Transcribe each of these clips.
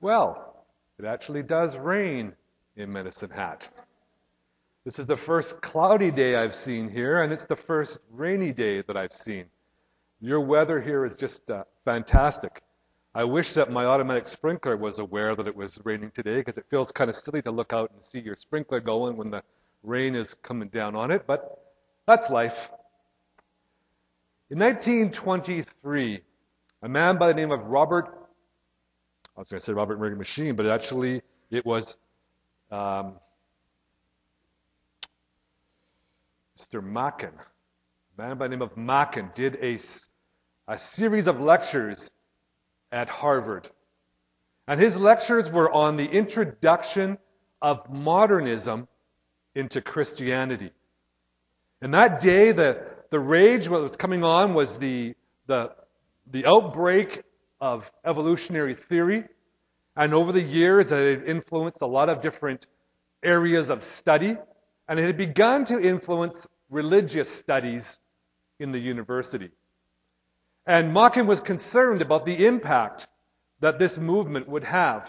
Well, it actually does rain in Medicine Hat. This is the first cloudy day I've seen here, and it's the first rainy day that I've seen. Your weather here is just fantastic. I wish that my automatic sprinkler was aware that it was raining today, because it feels kind of silly to look out and see your sprinkler going when the rain is coming down on it, but that's life. In 1923, a man by the name of Robert Murray Machine, but actually it was Mr. Machen. A man by the name of Machen did a series of lectures at Harvard. And his lectures were on the introduction of modernism into Christianity. And that day, the rage what was coming on was the outbreak of evolutionary theory. And over the years, it had influenced a lot of different areas of study. And it had begun to influence religious studies in the university. And Machen was concerned about the impact that this movement would have.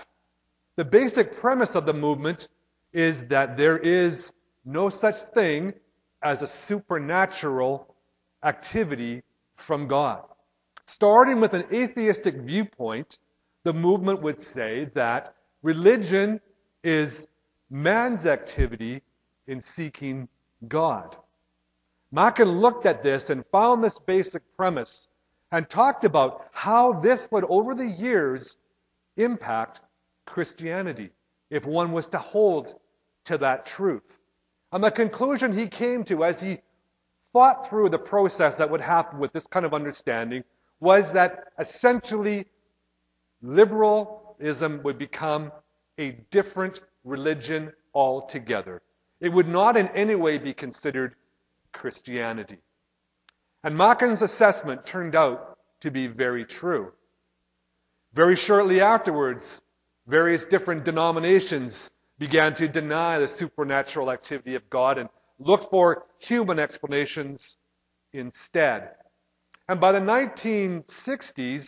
The basic premise of the movement is that there is no such thing as a supernatural activity from God. Starting with an atheistic viewpoint, the movement would say that religion is man's activity in seeking God. Machen looked at this and found this basic premise and talked about how this would, over the years, impact Christianity if one was to hold to that truth. And the conclusion he came to as he thought through the process that would happen with this kind of understanding was that essentially liberalism would become a different religion altogether. It would not in any way be considered Christianity. And Machen's assessment turned out to be very true. Very shortly afterwards, various different denominations began to deny the supernatural activity of God and look for human explanations instead. And by the 1960s,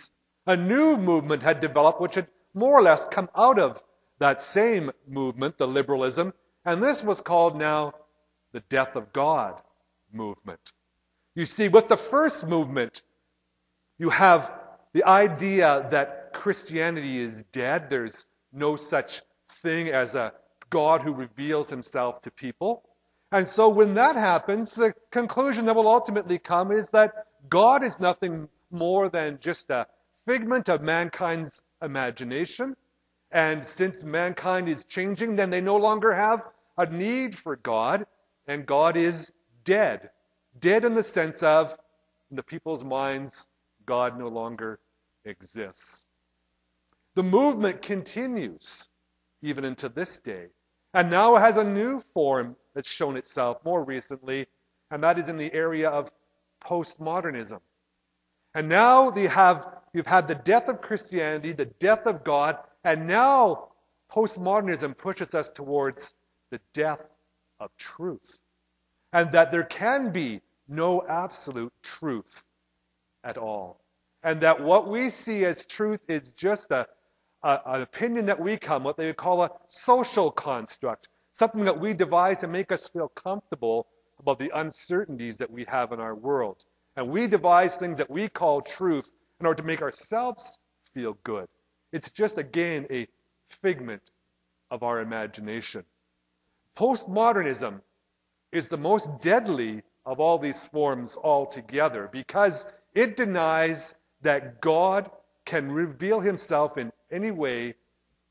a new movement had developed which had more or less come out of that same movement, the liberalism, and this was called now the Death of God movement. You see, with the first movement, you have the idea that Christianity is dead. There's no such thing as a God who reveals himself to people. And so when that happens, the conclusion that will ultimately come is that God is nothing more than just a figment of mankind's imagination. And since mankind is changing, then they no longer have a need for God, and God is dead. Dead in the sense of, in the people's minds, God no longer exists. The movement continues even into this day. And now it has a new form that's shown itself more recently, and that is in the area of postmodernism. And now you've had the death of Christianity, the death of God, and now postmodernism pushes us towards the death of truth. And that there can be no absolute truth at all. And that what we see as truth is just an opinion that we what they would call a social construct. Something that we devise to make us feel comfortable about the uncertainties that we have in our world. And we devise things that we call truth in order to make ourselves feel good. It's just, again, a figment of our imagination. Postmodernism is the most deadly of all these forms altogether because it denies that God can reveal himself in any way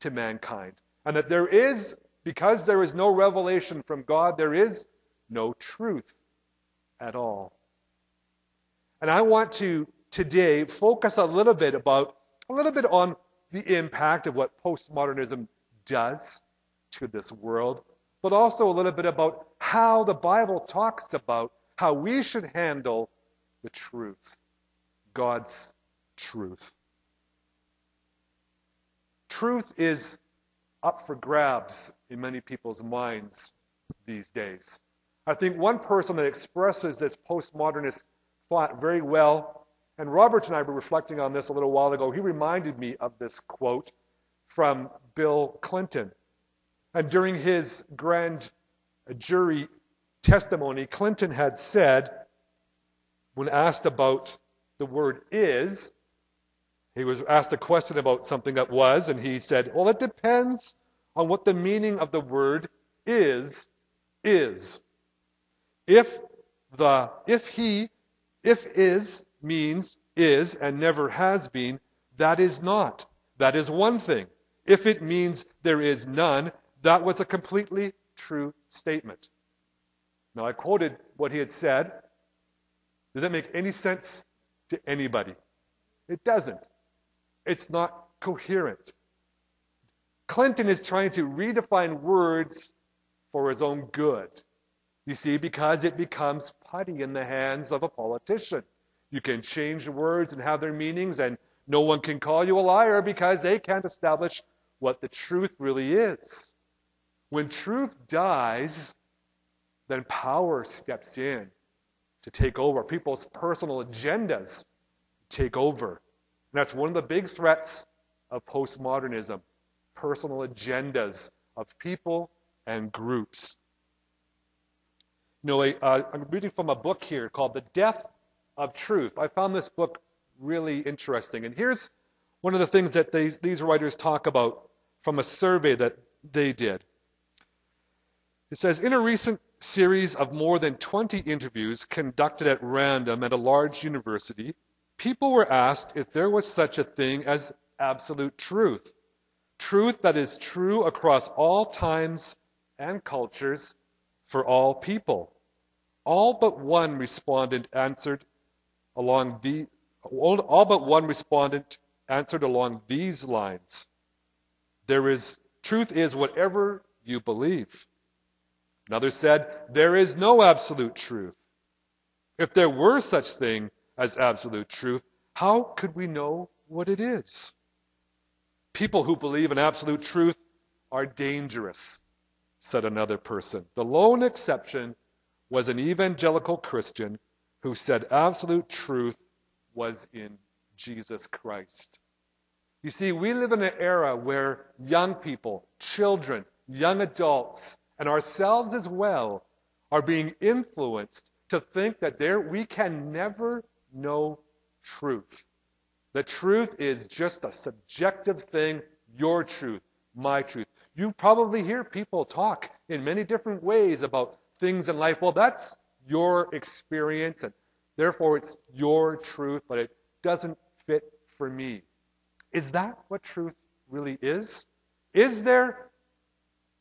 to mankind. And that there is, because there is no revelation from God, there is no truth at all. And I want to today focus a little bit on the impact of what postmodernism does to this world, but also a little bit about how the Bible talks about how we should handle the truth, God's truth. Truth is up for grabs in many people's minds these days. I think one person that expresses this postmodernist thought very well, and Robert and I were reflecting on this a little while ago, he reminded me of this quote from Bill Clinton. And during his grand jury testimony, Clinton had said, when asked about the word is, he was asked a question about something that was, and he said, well, it depends on what the meaning of the word is. If is means is and never has been, that is not. That is one thing. If it means there is none, that was a completely true statement. Now, I quoted what he had said. Does that make any sense to anybody? It doesn't. It's not coherent. Clinton is trying to redefine words for his own good. You see, because it becomes putty in the hands of a politician. You can change words and have their meanings, and no one can call you a liar because they can't establish what the truth really is. When truth dies, then power steps in to take over. People's personal agendas take over. And that's one of the big threats of postmodernism. Personal agendas of people and groups. I'm reading from a book here called The Death of Truth. I found this book really interesting. And here's one of the things that these writers talk about from a survey that they did. It says, in a recent series of more than 20 interviews conducted at random at a large university, people were asked if there was such a thing as absolute truth. Truth that is true across all times and cultures for all people. All but one respondent answered along these lines. Truth is whatever you believe. Another said, there is no absolute truth. If there were such thing as absolute truth, how could we know what it is? People who believe in absolute truth are dangerous, said another person. The lone exception was an evangelical Christian who said absolute truth was in Jesus Christ. You see, we live in an era where young people, children, young adults, and ourselves as well are being influenced to think that we can never know truth. The truth is just a subjective thing, your truth, my truth. You probably hear people talk in many different ways about things in life. Well, that's your experience, and therefore it's your truth, but it doesn't fit for me. Is that what truth really is? Is there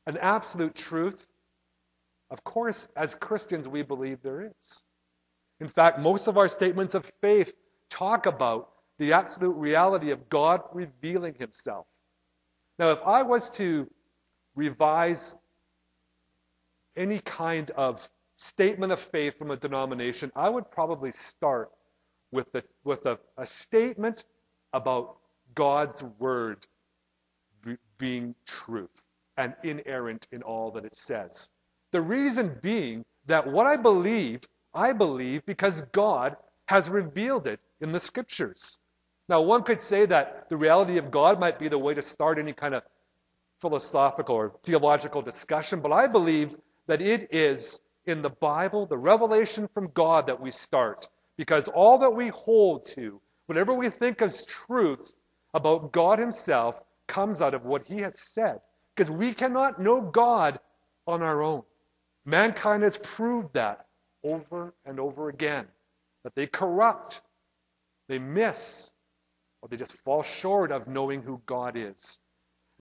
an absolute truth? Of course, as Christians, we believe there is. In fact, most of our statements of faith talk about the absolute reality of God revealing himself. Now, if I was to revise any kind of statement of faith from a denomination, I would probably start with a statement about God's word being truth and inerrant in all that it says. The reason being that what I believe because God has revealed it in the Scriptures. Now, one could say that the reality of God might be the way to start any kind of philosophical or theological discussion, but I believe that it is in the Bible, the revelation from God, that we start. Because all that we hold to, whatever we think as truth about God himself, comes out of what he has said. Because we cannot know God on our own. Mankind has proved that over and over again. That they corrupt, they miss, or they just fall short of knowing who God is.